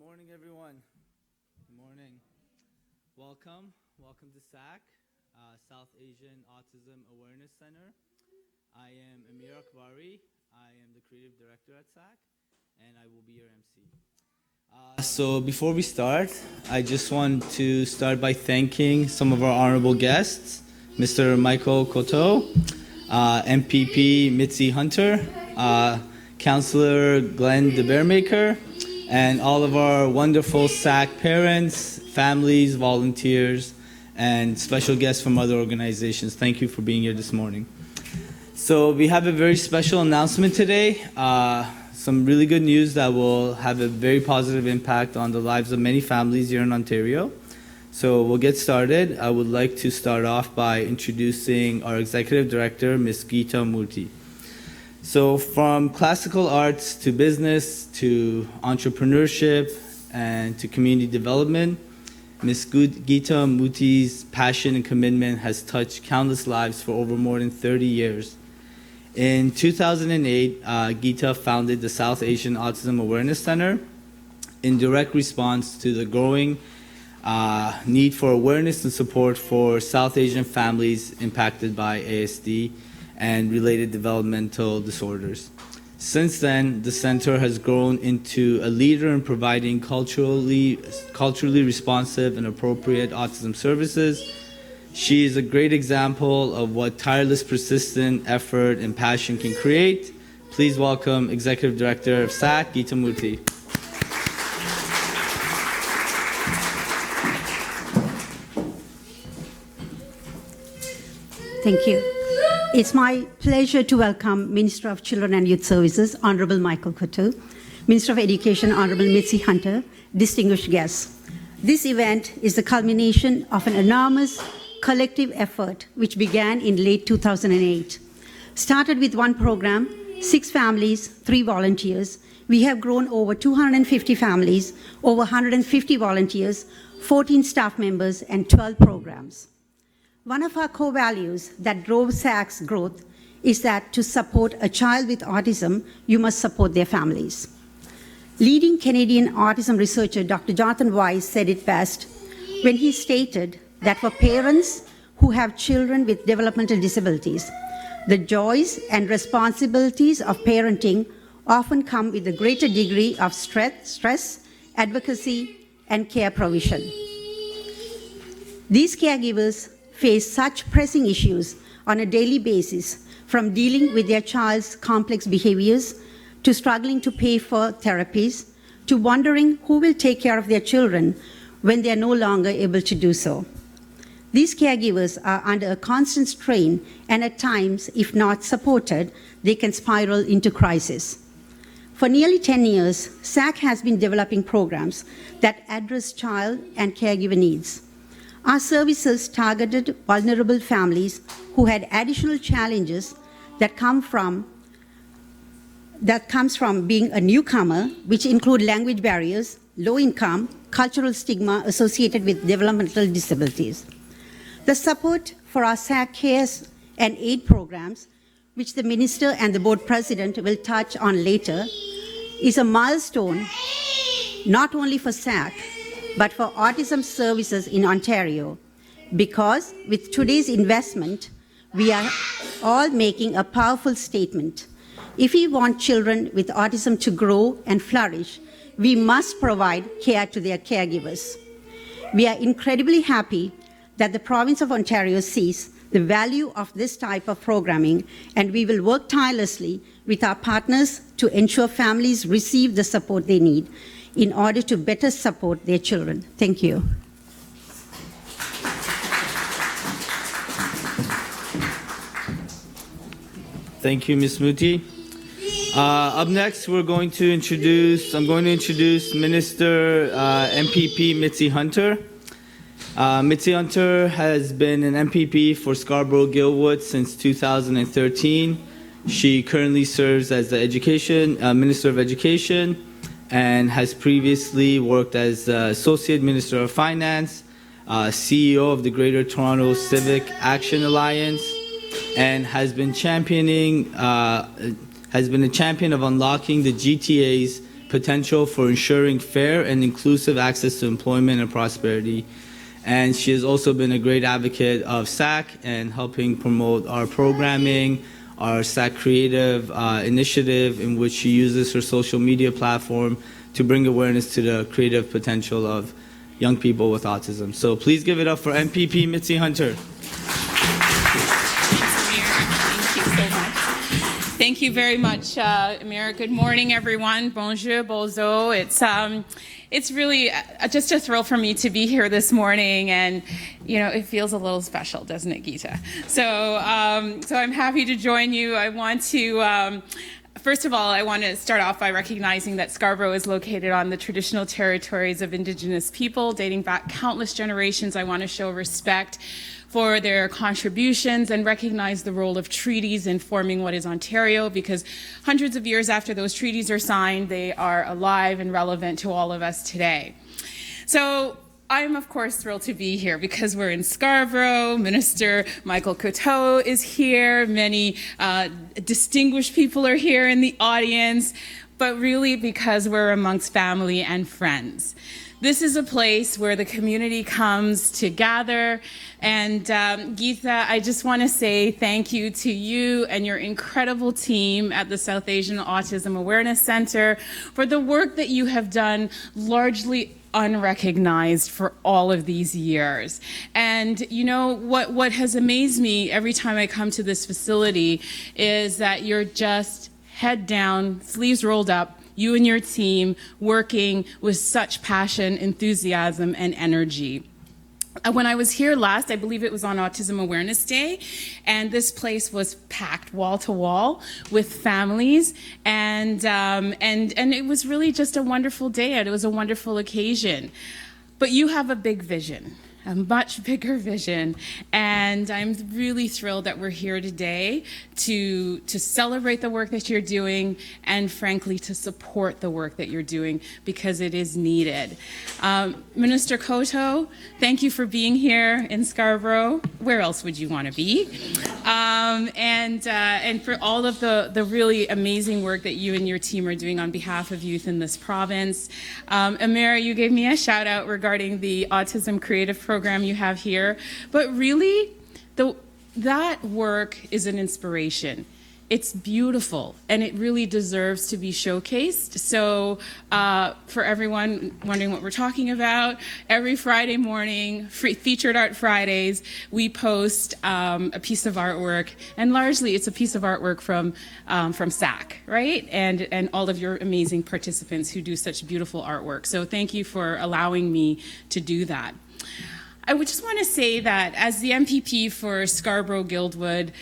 morning, everyone. Good morning. Welcome to SAAAC, South Asian Autism Awareness Center. I am Amir Akbari. I am the creative director at SAAAC, and I will be your MC. So before we start, I just want to start by thanking some of our honorable guests, Mr. Michael Coteau, MPP Mitzi Hunter, Counselor Glenn DeBearmaker, and all of our wonderful SAAAC parents, families, volunteers, and special guests from other organizations. Thank you for being here this morning. So we have a very special announcement today. Some really good news that will have a very positive impact on the lives of many families here in Ontario. So we'll get started. I would like to start off by introducing our Executive Director, Ms. Geeta Murthy. So from classical arts to business to entrepreneurship and to community development, Ms. Geeta Murthy's passion and commitment has touched countless lives for over more than 30 years. In 2008, Geeta founded the South Asian Autism Awareness Center in direct response to the growing need for awareness and support for South Asian families impacted by ASD and related developmental disorders. Since then, the center has grown into a leader in providing culturally responsive and appropriate autism services. She is a great example of what tireless, persistent effort and passion can create. Please welcome Executive Director of SAAAC, Geeta Murthy. Thank you. It's my pleasure to welcome Minister of Children and Youth Services, Honorable Michael Coteau, Minister of Education, Honorable Mitzi Hunter, distinguished guests. This event is the culmination of an enormous collective effort which began in late 2008. Started with one program, 6 families, 3 volunteers. We have grown over 250 families, over 150 volunteers, 14 staff members, and 12 programs. One of our core values that drove SAAAC's growth is that to support a child with autism, you must support their families. Leading Canadian autism researcher Dr. Jonathan Weiss said it best when he stated that for parents who have children with developmental disabilities, the joys and responsibilities of parenting often come with a greater degree of stress, advocacy, and care provision. These caregivers face such pressing issues on a daily basis, from dealing with their child's complex behaviors, to struggling to pay for therapies, to wondering who will take care of their children when they are no longer able to do so. These caregivers are under a constant strain, and at times, if not supported, they can spiral into crisis. For nearly 10 years, SAAAC has been developing programs that address child and caregiver needs. Our services targeted vulnerable families who had additional challenges that comes from being a newcomer, which include language barriers, low income, cultural stigma associated with developmental disabilities. The support for our SAAAC Cares and Aid programs, which the Minister and the Board President will touch on later, is a milestone not only for SAAAC, but for autism services in Ontario, because with today's investment, we are all making a powerful statement. If we want children with autism to grow and flourish, we must provide care to their caregivers. We are incredibly happy that the province of Ontario sees the value of this type of programming, and we will work tirelessly with our partners to ensure families receive the support they need in order to better support their children. Thank you. Thank you, Ms. Murthy. Up next, I'm going to introduce Minister MPP Mitzi Hunter. Mitzi Hunter has been an MPP for Scarborough-Guildwood since 2013. She currently serves as the Minister of Education, and has previously worked as Associate Minister of Finance, CEO of the Greater Toronto Civic Action Alliance, and has been a champion of unlocking the GTA's potential for ensuring fair and inclusive access to employment and prosperity. And she has also been a great advocate of SAAAC and helping promote our programming, our SAAAC Creative initiative, in which she uses her social media platform to bring awareness to the creative potential of young people with autism. So please give it up for MPP Mitzi Hunter. Thank you very much, Amir. Good morning, everyone. Bonjour, bozo. It's really just a thrill for me to be here this morning, and it feels a little special, doesn't it, Geeta? So I'm happy to join you. I want to. First of all, I want to start off by recognizing that Scarborough is located on the traditional territories of Indigenous people, dating back countless generations. I want to show respect for their contributions and recognize the role of treaties in forming what is Ontario, because hundreds of years after those treaties are signed, they are alive and relevant to all of us today. So I'm, of course, thrilled to be here because we're in Scarborough. Minister Michael Coteau is here. Many distinguished people are here in the audience, but really because we're amongst family and friends. This is a place where the community comes to gather. And Geeta, I just want to say thank you to you and your incredible team at the South Asian Autism Awareness Center for the work that you have done, largely unrecognized for all of these years. And what has amazed me every time I come to this facility is that you're just head down, sleeves rolled up, you and your team working with such passion, enthusiasm, and energy. When I was here last, I believe it was on Autism Awareness Day, and this place was packed wall to wall with families, and it was really just a wonderful day. It was a wonderful occasion. But you have a big vision, a much bigger vision, and I'm really thrilled that we're here today to celebrate the work that you're doing and, frankly, to support the work that you're doing because it is needed. Minister Coteau, thank you for being here in Scarborough. Where else would you want to be? And for all of the really amazing work that you and your team are doing on behalf of youth in this province. Amir, you gave me a shout out regarding the Autism Creative Program you have here, but really that work is an inspiration. It's beautiful, and it really deserves to be showcased. So for everyone wondering what we're talking about, every Friday morning, Featured Art Fridays, we post a piece of artwork, and largely it's a piece of artwork from SAAAC, right? And all of your amazing participants who do such beautiful artwork. So thank you for allowing me to do that. I would just want to say that as the MPP for Scarborough-Guildwood,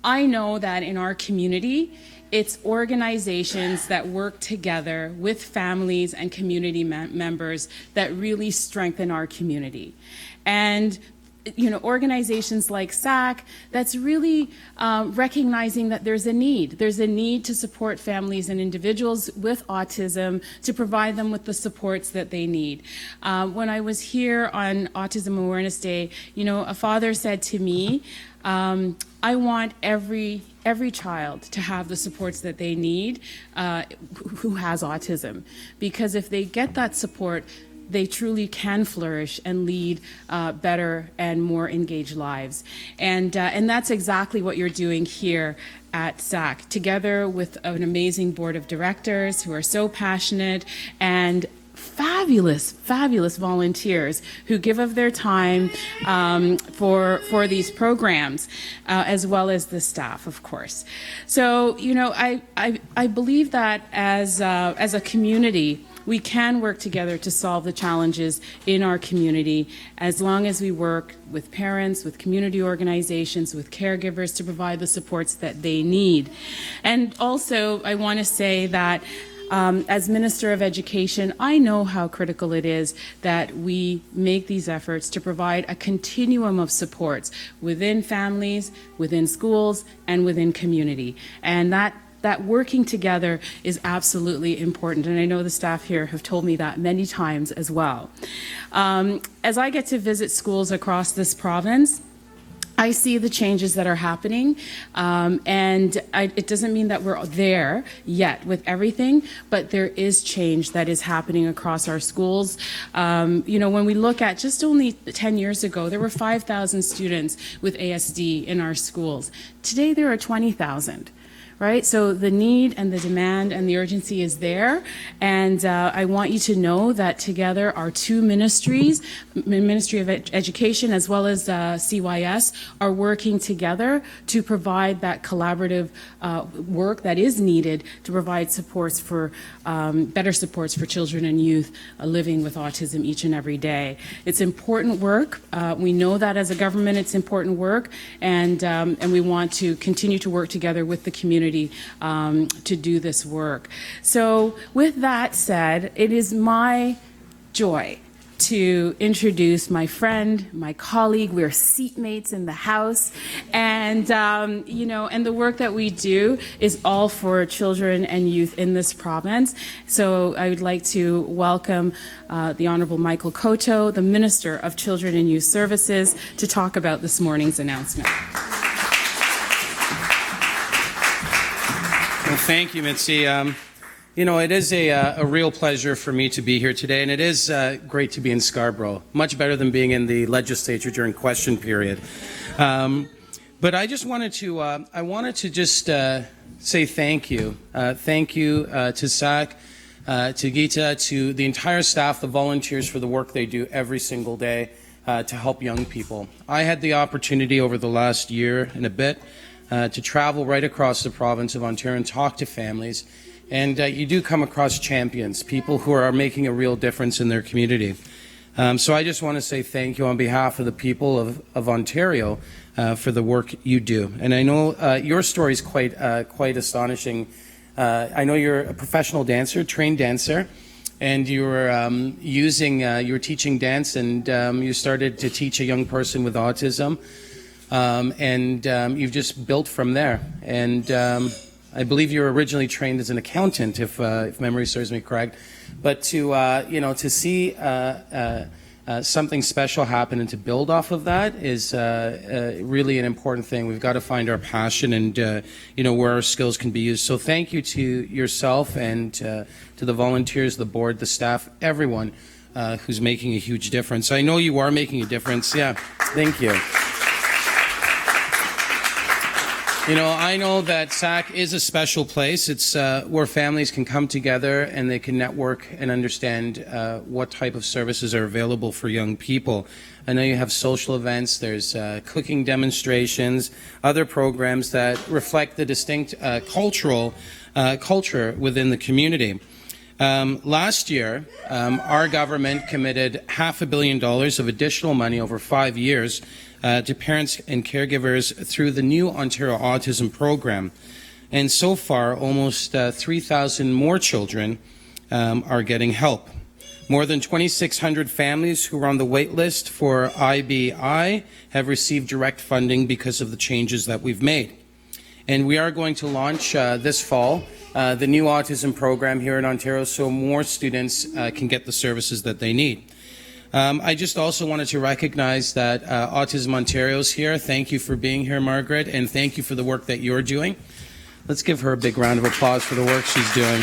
I know that in our community, it's organizations that work together with families and community members that really strengthen our community. And organizations like SAAAC, that's really recognizing that there's a need. There's a need to support families and individuals with autism, to provide them with the supports that they need. When I was here on Autism Awareness Day, a father said to me, I want every child to have the supports that they need who has autism, because if they get that support, they truly can flourish and lead better and more engaged lives. And that's exactly what you're doing here at SAAAC, together with an amazing board of directors who are so passionate, and fabulous volunteers who give of their time for these programs, as well as the staff, of course. So, I believe that as a community, we can work together to solve the challenges in our community as long as we work with parents, with community organizations, with caregivers to provide the supports that they need. And also, I want to say that as Minister of Education, I know how critical it is that we make these efforts to provide a continuum of supports within families, within schools, and within community. And that working together is absolutely important, and I know the staff here have told me that many times as well. As I get to visit schools across this province, I see the changes that are happening, it doesn't mean that we're there yet with everything, but there is change that is happening across our schools. When we look at just only 10 years ago, there were 5,000 students with ASD in our schools. Today, there are 20,000. Right? So the need and the demand and the urgency is there. And I want you to know that together our two ministries, Ministry of Education as well as CYS, are working together to provide that collaborative work that is needed to provide supports for better supports for children and youth living with autism each and every day. It's important work. We know that as a government it's important work, and we want to continue to work together with the community to do this work. So with that said, it is my joy to introduce my friend, my colleague. We're seatmates in the House, and and the work that we do is all for children and youth in this province. So I would like to welcome the Honourable Michael Coteau, the Minister of Children and Youth Services, to talk about this morning's announcement. Well, thank you, Mitzi. It is a real pleasure for me to be here today, and it is great to be in Scarborough. Much better than being in the legislature during question period. But I just wanted to just say thank you. Thank you to SAAAC, to Gita, to the entire staff, the volunteers for the work they do every single day to help young people. I had the opportunity over the last year and a bit to travel right across the province of Ontario and talk to families. And you do come across champions, people who are making a real difference in their community. So I just want to say thank you on behalf of the people of Ontario for the work you do. And I know your story is quite astonishing. I know you're a professional dancer, trained dancer, and you're teaching dance, and you started to teach a young person with autism. You've just built from there. And I believe you were originally trained as an accountant, if memory serves me correct. But to see something special happen and to build off of that is really an important thing. We've got to find our passion and where our skills can be used. So thank you to yourself and to the volunteers, the board, the staff, everyone who's making a huge difference. I know you are making a difference. Yeah, thank you. I know that SAAAC is a special place. It's where families can come together and they can network and understand what type of services are available for young people. I know you have social events, there's cooking demonstrations, other programs that reflect the distinct culture within the community. Last year, our government committed $500 million of additional money over 5 years to parents and caregivers through the new Ontario Autism Program. And so far, almost 3,000 more children are getting help. More than 2,600 families who are on the wait list for IBI have received direct funding because of the changes that we've made. And we are going to launch this fall the new autism program here in Ontario so more students can get the services that they need. I just also wanted to recognize that Autism Ontario is here. Thank you for being here, Margaret, and thank you for the work that you're doing. Let's give her a big round of applause for the work she's doing.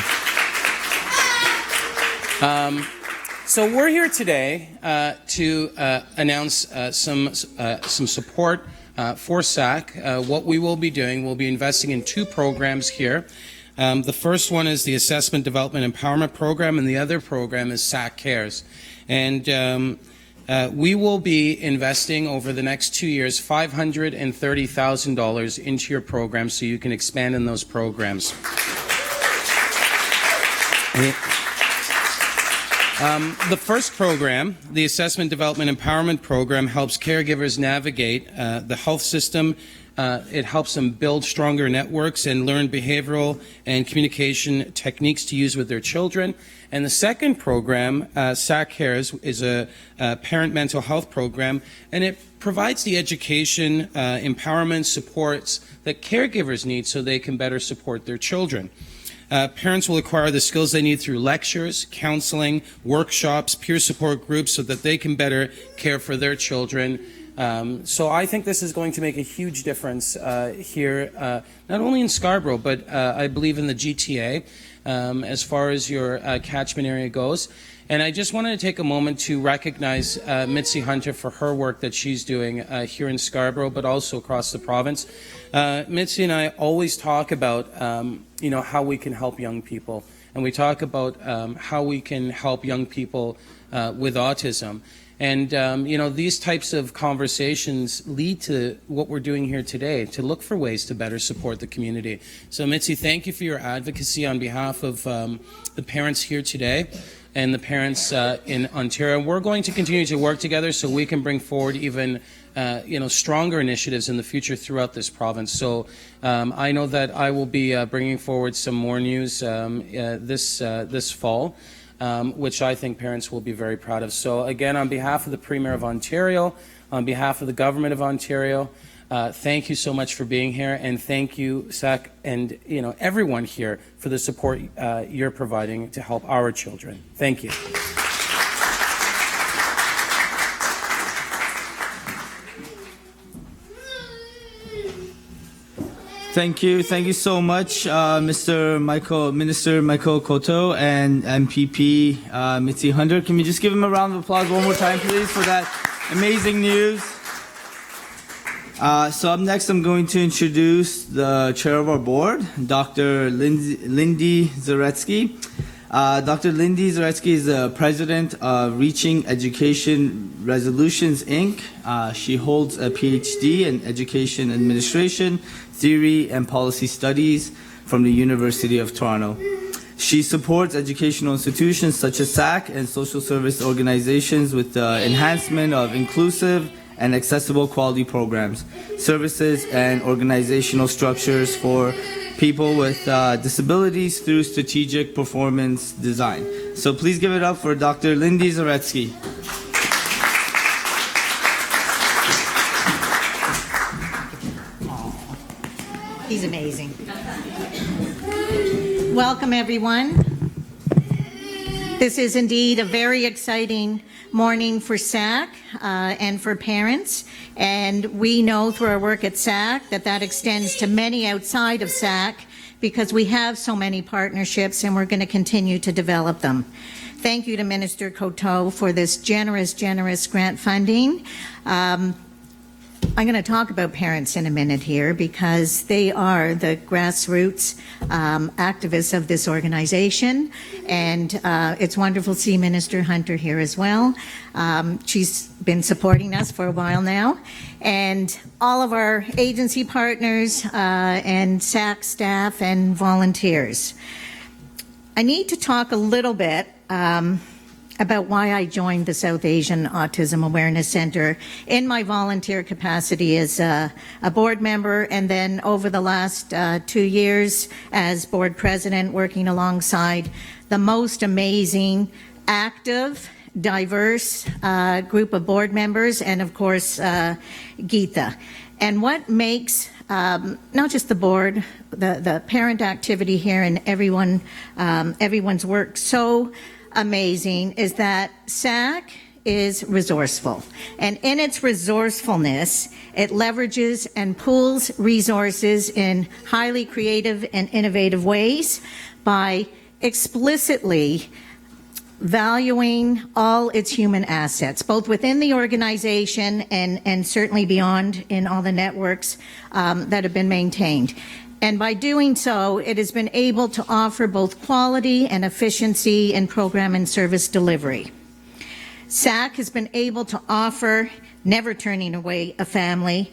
So we're here today to announce some support for SAAAC. What we will be doing, we'll be investing in 2 programs here. The first one is the Assessment Development Empowerment Program, and the other program is SAAAC Cares. And we will be investing over the next 2 years $530,000 into your program so you can expand in those programs. The first program, the Assessment Development Empowerment Program, helps caregivers navigate the health system. It helps them build stronger networks and learn behavioral and communication techniques to use with their children. And the second program, SAAAC Cares, is a parent mental health program, and it provides the education, empowerment, supports that caregivers need so they can better support their children. Parents will acquire the skills they need through lectures, counseling, workshops, peer support groups so that they can better care for their children So I think this is going to make a huge difference here, not only in Scarborough, but I believe in the GTA as far as your catchment area goes. And I just wanted to take a moment to recognize Mitzi Hunter for her work that she's doing here in Scarborough, but also across the province. Mitzi and I always talk about, how we can help young people. And we talk about how we can help young people with autism. And, these types of conversations lead to what we're doing here today, to look for ways to better support the community. So, Mitzi, thank you for your advocacy on behalf of the parents here today and the parents in Ontario. We're going to continue to work together so we can bring forward even stronger initiatives in the future throughout this province. So I know that I will be bringing forward some more news this fall, which I think parents will be very proud of. So again, on behalf of the Premier of Ontario, on behalf of the Government of Ontario, thank you so much for being here, and thank you, SAAAC, and everyone here for the support you're providing to help our children. Thank you. Thank you so much, Minister Michael Coteau and MPP Mitzi Hunter. Can we just give him a round of applause one more time, please, for that amazing news? So up next, I'm going to introduce the chair of our board, Dr. Lindy Zaretsky. Dr. Lindy Zaretsky is the president of Reaching Education Resolutions, Inc. She holds a PhD in Education Administration, Theory and Policy Studies from the University of Toronto. She supports educational institutions such as SAAAC and social service organizations with the enhancement of inclusive and accessible quality programs, services, and organizational structures for people with disabilities through strategic performance design. So please give it up for Dr. Lindy Zaretsky. He's amazing. Welcome, everyone. This is indeed a very exciting morning for SAAAC and for parents. And we know through our work at SAAAC that extends to many outside of SAAAC because we have so many partnerships and we're going to continue to develop them. Thank you to Minister Coteau for this generous grant funding. I'm going to talk about parents in a minute here because they are the grassroots activists of this organization, and it's wonderful to see Minister Hunter here as well. She's been supporting us for a while now, and all of our agency partners and SAAAC staff and volunteers. I need to talk a little bit about why I joined the South Asian Autism Awareness Center in my volunteer capacity as a board member, and then over the last 2 years as board president, working alongside the most amazing, active, diverse group of board members, and of course, Geeta. And what makes not just the board, the parent activity here and everyone's work so amazing is that SAAAC is resourceful, and in its resourcefulness it leverages and pools resources in highly creative and innovative ways by explicitly valuing all its human assets, both within the organization and certainly beyond in all the networks that have been maintained. And by doing so, it has been able to offer both quality and efficiency in program and service delivery. SAAAC has been able to offer, never turning away a family,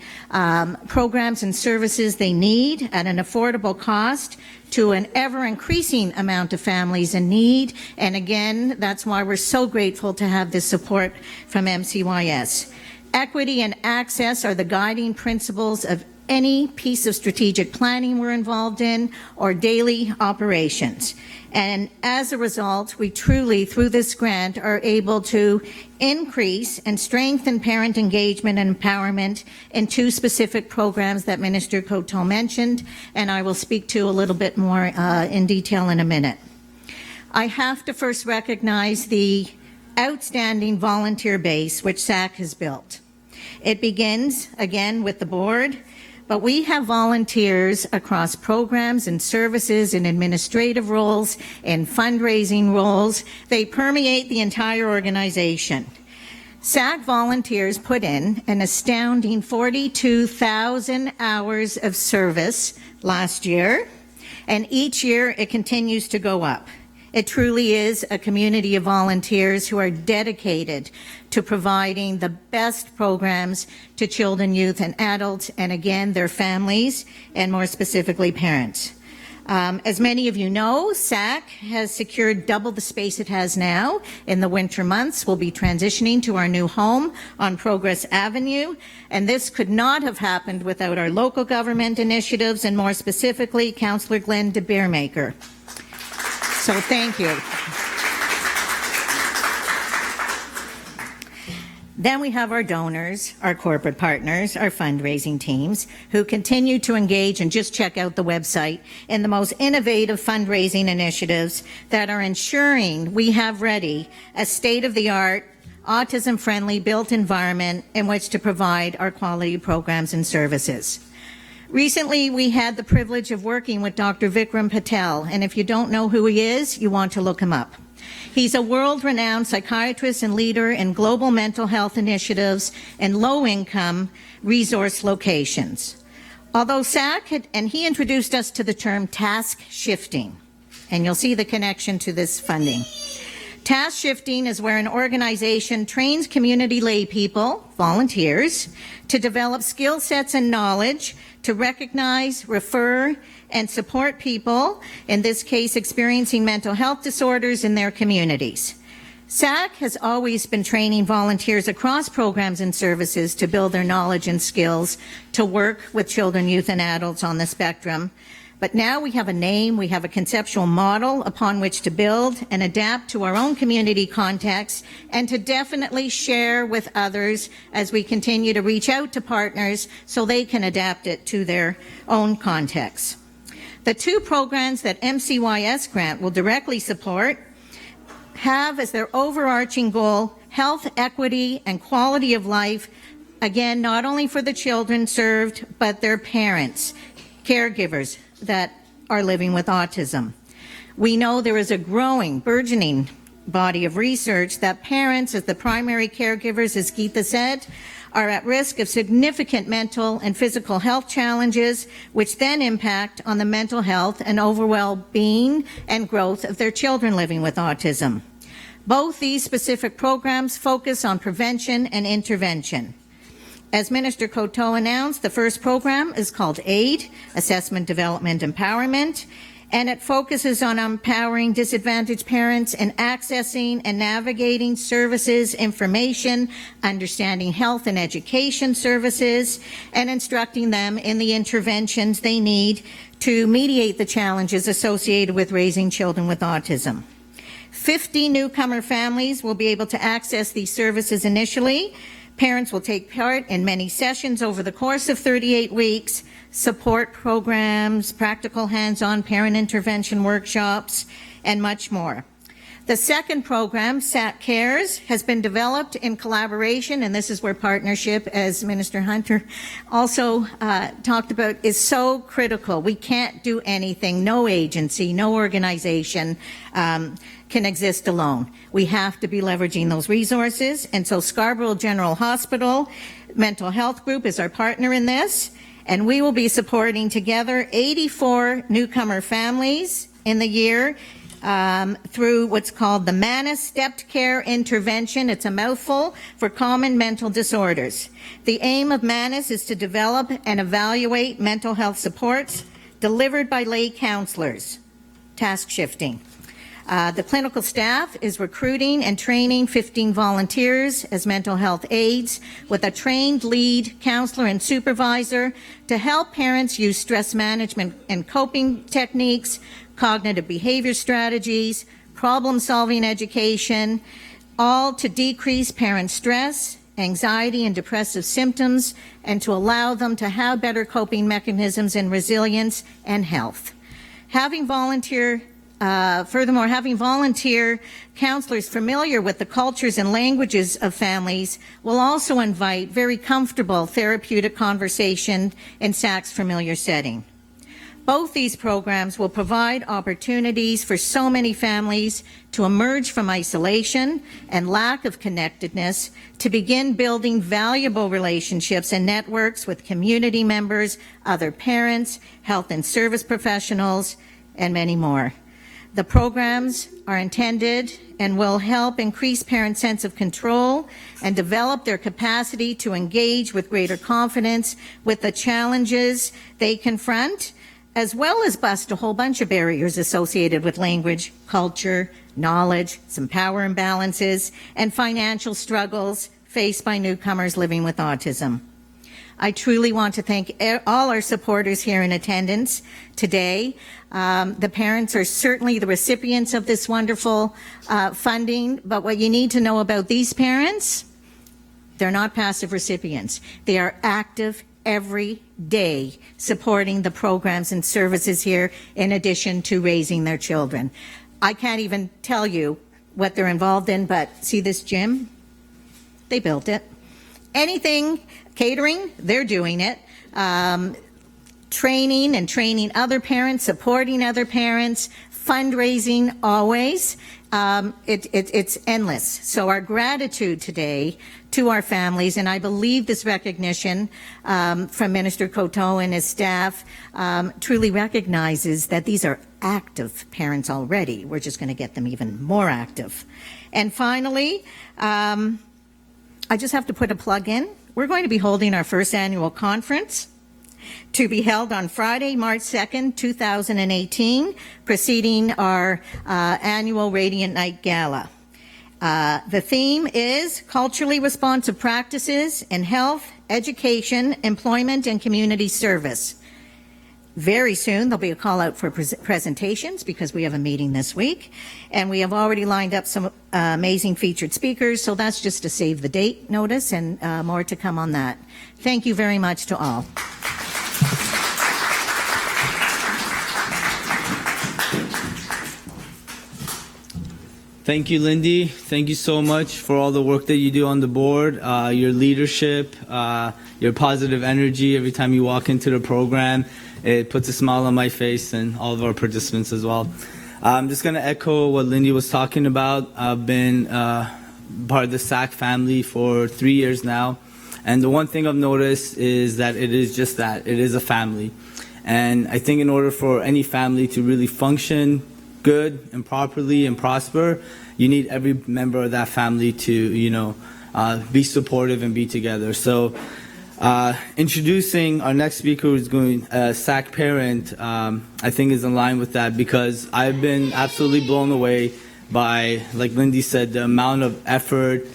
programs and services they need at an affordable cost to an ever-increasing amount of families in need. And again, that's why we're so grateful to have this support from MCYS. Equity and access are the guiding principles of any piece of strategic planning we're involved in or daily operations. And as a result, we truly, through this grant, are able to increase and strengthen parent engagement and empowerment in 2 specific programs that Minister Coteau mentioned, and I will speak to a little bit more in detail in a minute. I have to first recognize the outstanding volunteer base which SAAAC has built. It begins, again, with the board, but we have volunteers across programs and services and administrative roles and fundraising roles. They permeate the entire organization. SAAAC volunteers put in an astounding 42,000 hours of service last year, and each year it continues to go up. It truly is a community of volunteers who are dedicated to providing the best programs to children, youth, and adults, and again, their families, and more specifically, parents. As many of you know, SAAAC has secured double the space it has now. In the winter months, we'll be transitioning to our new home on Progress Avenue, and this could not have happened without our local government initiatives, and more specifically, Councillor Glenn de Beermaker. So thank you. Then we have our donors, our corporate partners, our fundraising teams, who continue to engage, and just check out the website, in the most innovative fundraising initiatives that are ensuring we have ready a state-of-the-art, autism-friendly built environment in which to provide our quality programs and services. Recently, we had the privilege of working with Dr. Vikram Patel, and if you don't know who he is, you want to look him up. He's a world-renowned psychiatrist and leader in global mental health initiatives and low-income resource locations. Although SAAAC and he introduced us to the term task shifting, and you'll see the connection to this funding. Task shifting is where an organization trains community lay people, volunteers, to develop skill sets and knowledge to recognize, refer, and support people, in this case experiencing mental health disorders in their communities. SAAAC has always been training volunteers across programs and services to build their knowledge and skills to work with children, youth, and adults on the spectrum. But now we have a name, we have a conceptual model upon which to build and adapt to our own community context, and to definitely share with others as we continue to reach out to partners so they can adapt it to their own context. The two programs that MCYS grant will directly support have as their overarching goal health, equity, and quality of life, again, not only for the children served, but their parents, caregivers that are living with autism. We know there is a growing, burgeoning body of research that parents, as the primary caregivers, as Geeta said, are at risk of significant mental and physical health challenges, which then impact on the mental health and overall being and growth of their children living with autism. Both these specific programs focus on prevention and intervention. As Minister Coteau announced, the first program is called AID, Assessment, Development, Empowerment, and it focuses on empowering disadvantaged parents in accessing and navigating services, information, understanding health and education services, and instructing them in the interventions they need to mediate the challenges associated with raising children with autism. 50 newcomer families will be able to access these services initially. Parents will take part in many sessions over the course of 38 weeks, support programs, practical hands-on parent intervention workshops, and much more. The second program, SAAAC Cares, has been developed in collaboration, and this is where partnership, as Minister Hunter also talked about, is so critical. We can't do anything. No agency, no organization can exist alone. We have to be leveraging those resources, and so Scarborough General Hospital Mental Health Group is our partner in this, and we will be supporting together 84 newcomer families in the year through what's called the MANIS Stepped Care Intervention. It's a mouthful for common mental disorders. The aim of MANIS is to develop and evaluate mental health supports delivered by lay counselors. Task shifting. The clinical staff is recruiting and training 15 volunteers as mental health aides with a trained lead counselor and supervisor to help parents use stress management and coping techniques, cognitive behavior strategies, problem-solving education, all to decrease parent stress, anxiety, and depressive symptoms, and to allow them to have better coping mechanisms and resilience and health. Having volunteer Furthermore, having volunteer counselors familiar with the cultures and languages of families will also invite very comfortable therapeutic conversation in SAAAC's familiar setting. Both these programs will provide opportunities for so many families to emerge from isolation and lack of connectedness to begin building valuable relationships and networks with community members, other parents, health and service professionals, and many more. The programs are intended and will help increase parents' sense of control and develop their capacity to engage with greater confidence with the challenges they confront, as well as bust a whole bunch of barriers associated with language, culture, knowledge, some power imbalances, and financial struggles faced by newcomers living with autism. I truly want to thank all our supporters here in attendance today. The parents are certainly the recipients of this wonderful funding, but what you need to know about these parents, they're not passive recipients. They are active every day supporting the programs and services here in addition to raising their children. I can't even tell you what they're involved in, but see this gym? They built it. Anything, catering, they're doing it. Training other parents, supporting other parents, fundraising always. It's endless. So our gratitude today to our families, and I believe this recognition from Minister Coteau and his staff truly recognizes that these are active parents already. We're just going to get them even more active. And finally, I just have to put a plug in. We're going to be holding our first annual conference to be held on Friday, March 2nd, 2018, preceding our annual Radiant Night Gala. The theme is culturally responsive practices in health, education, employment, and community service. Very soon, there'll be a call out for presentations because we have a meeting this week, and we have already lined up some amazing featured speakers, so that's just to save the date notice, and more to come on that. Thank you very much to all. Thank you, Lindy. Thank you so much for all the work that you do on the board, your leadership, your positive energy every time you walk into the program. It puts a smile on my face and all of our participants as well. I'm just going to echo what Lindy was talking about. I've been part of the SAAAC family for 3 years now. And the one thing I've noticed is that it is just that. It is a family. And I think in order for any family to really function good and properly and prosper, you need every member of that family to, be supportive and be together. So introducing our next speaker, who's going SAAAC parent, I think is in line with that, because I've been absolutely blown away by, like Lindy said, the amount of effort,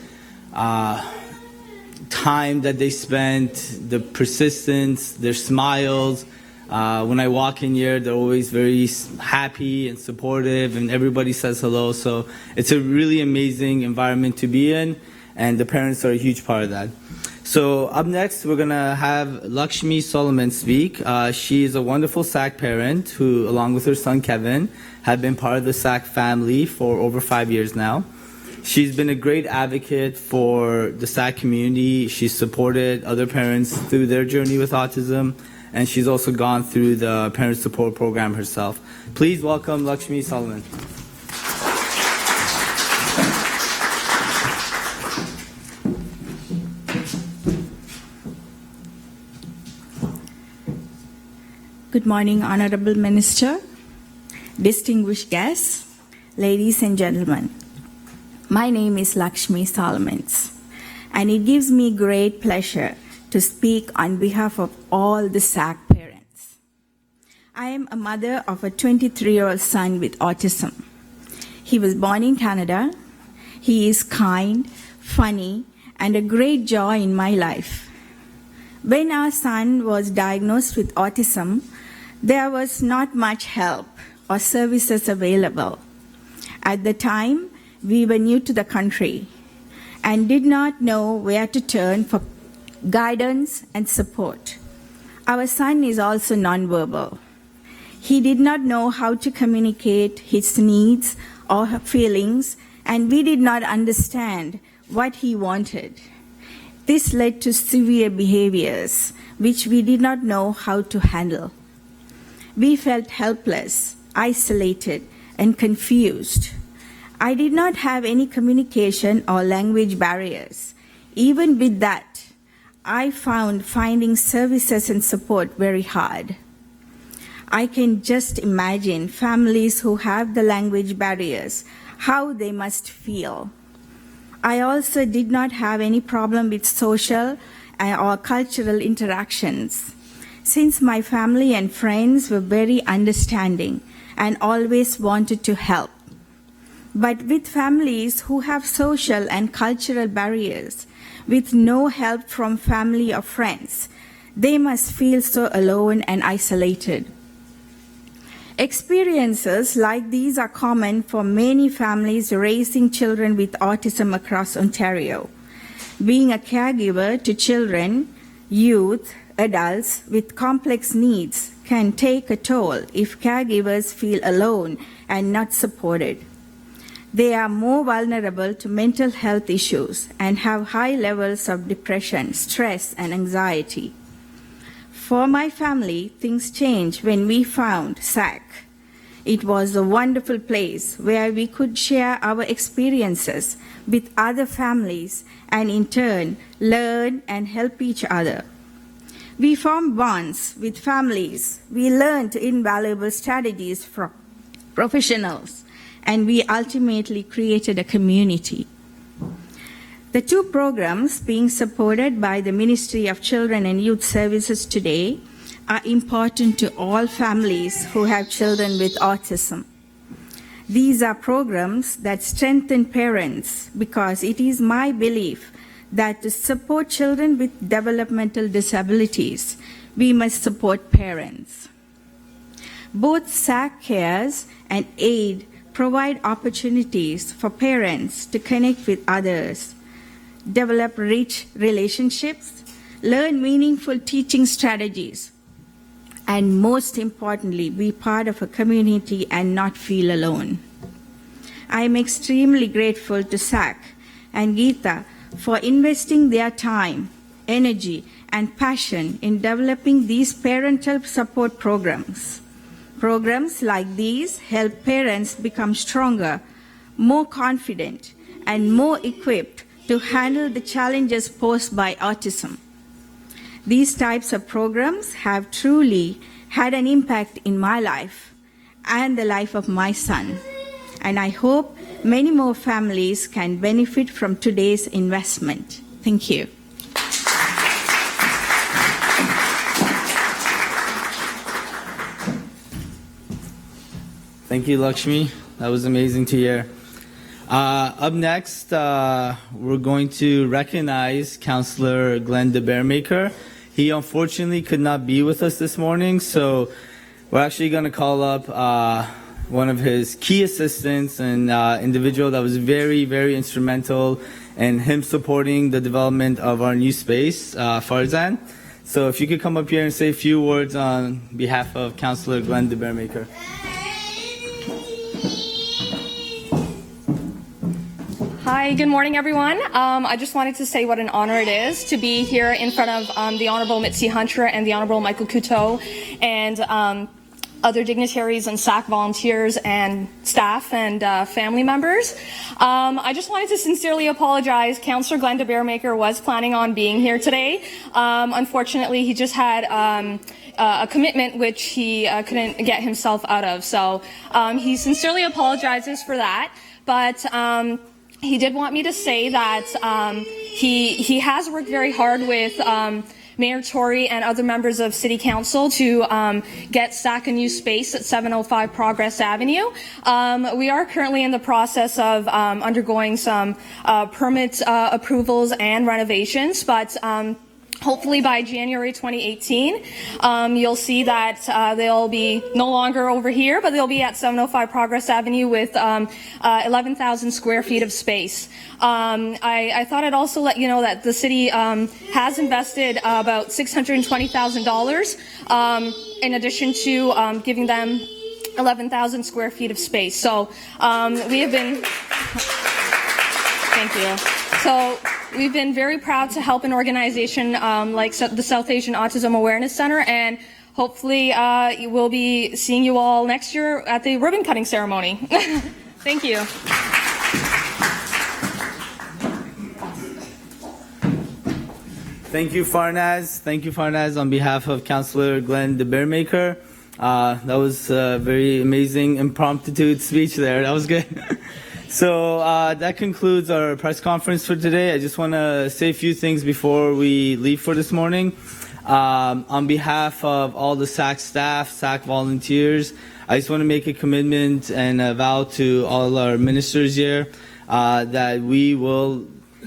time that they spent, the persistence, their smiles. When I walk in here, they're always very happy and supportive, and everybody says hello. So it's a really amazing environment to be in, and the parents are a huge part of that. So up next, we're going to have Lakshmi Solomon speak. She is a wonderful SAAAC parent who, along with her son Kevin, have been part of the SAAAC family for over 5 years now. She's been a great advocate for the SAAAC community. She's supported other parents through their journey with autism, and she's also gone through the parent support program herself. Please welcome Lakshmi Solomon. Good morning, Honorable Minister, distinguished guests, ladies and gentlemen. My name is Lakshmi Solomons, and it gives me great pleasure to speak on behalf of all the SAAAC parents. I am a mother of a 23-year-old son with autism. He was born in Canada. He is kind, funny, and a great joy in my life. When our son was diagnosed with autism, there was not much help or services available. At the time, we were new to the country and did not know where to turn for guidance and support. Our son is also nonverbal. He did not know how to communicate his needs or feelings, and we did not understand what he wanted. This led to severe behaviors, which we did not know how to handle. We felt helpless, isolated, and confused. I did not have any communication or language barriers. Even with that, I found finding services and support very hard. I can just imagine families who have the language barriers, how they must feel. I also did not have any problem with social or cultural interactions, since my family and friends were very understanding and always wanted to help. But with families who have social and cultural barriers, with no help from family or friends, they must feel so alone and isolated. Experiences like these are common for many families raising children with autism across Ontario. Being a caregiver to children, youth, adults with complex needs can take a toll if caregivers feel alone and not supported. They are more vulnerable to mental health issues and have high levels of depression, stress, and anxiety. For my family, things changed when we found SAAAC. It was a wonderful place where we could share our experiences with other families and in turn learn and help each other. We formed bonds with families. We learned invaluable strategies from professionals, and we ultimately created a community. The two programs being supported by the Ministry of Children and Youth Services today are important to all families who have children with autism. These are programs that strengthen parents because it is my belief that to support children with developmental disabilities, we must support parents. Both SAAAC Cares and AID provide opportunities for parents to connect with others, develop rich relationships, learn meaningful teaching strategies, and most importantly, be part of a community and not feel alone. I am extremely grateful to SAAAC and Geeta for investing their time, energy, and passion in developing these parental support programs. Programs like these help parents become stronger, more confident, and more equipped to handle the challenges posed by autism. These types of programs have truly had an impact in my life and the life of my son, and I hope many more families can benefit from today's investment. Thank you. Thank you, Lakshmi. That was amazing to hear. Up next, we're going to recognize Counselor Glenn DeBearmaker. He unfortunately could not be with us this morning, so we're actually going to call up one of his key assistants, an individual that was very, very instrumental in him supporting the development of our new space, Farzan. So if you could come up here and say a few words on behalf of Counselor Glenn DeBearmaker. Hi, good morning, everyone. I just wanted to say what an honor it is to be here in front of the Honourable Mitzi Hunter and the Honourable Michael Coteau and other dignitaries and SAAAC volunteers and staff and family members. I just wanted to sincerely apologize. Councillor Glenn DeBearmaker was planning on being here today. Unfortunately, he just had a commitment which he couldn't get himself out of. So he sincerely apologizes for that. But he did want me to say that he has worked very hard with Mayor Tory and other members of City Council to get SAAAC a new space at 705 Progress Avenue. We are currently in the process of undergoing some permit approvals and renovations, but hopefully by January 2018, you'll see that they'll be no longer over here, but they'll be at 705 Progress Avenue with 11,000 square feet of space. I thought I'd also let you know that the city has invested about $620,000 in addition to giving them 11,000 square feet of space. So we have been, thank you. So we've been very proud to help an organization like the South Asian Autism Awareness Center, and hopefully we'll be seeing you all next year at the ribbon cutting ceremony. Thank you. Thank you, Farnaz. Thank you, Farnaz, on behalf of Councillor Glenn de Bearmaker. That was a very amazing impromptu speech there. That was good. So that concludes our press conference for today. I just want to say a few things before we leave for this morning. On behalf of all the SAAAC staff, SAAAC volunteers, I just want to make a commitment and a vow to all our ministers here that we will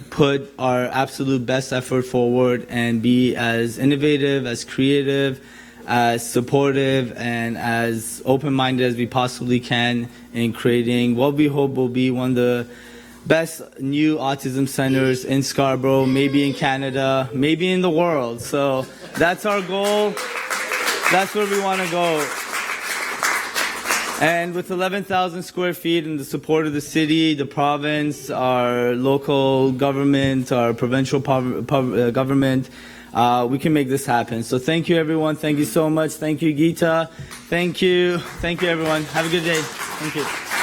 put our absolute best effort forward and be as innovative, as creative, as supportive, and as open-minded as we possibly can in creating what we hope will be one of the best new autism centers in Scarborough, maybe in Canada, maybe in the world. So that's our goal. That's where we want to go. And with 11,000 square feet and the support of the city, the province, our local government, our provincial government, we can make this happen. So thank you, everyone. Thank you so much. Thank you, Geeta. Thank you. Thank you, everyone. Have a good day. Thank you.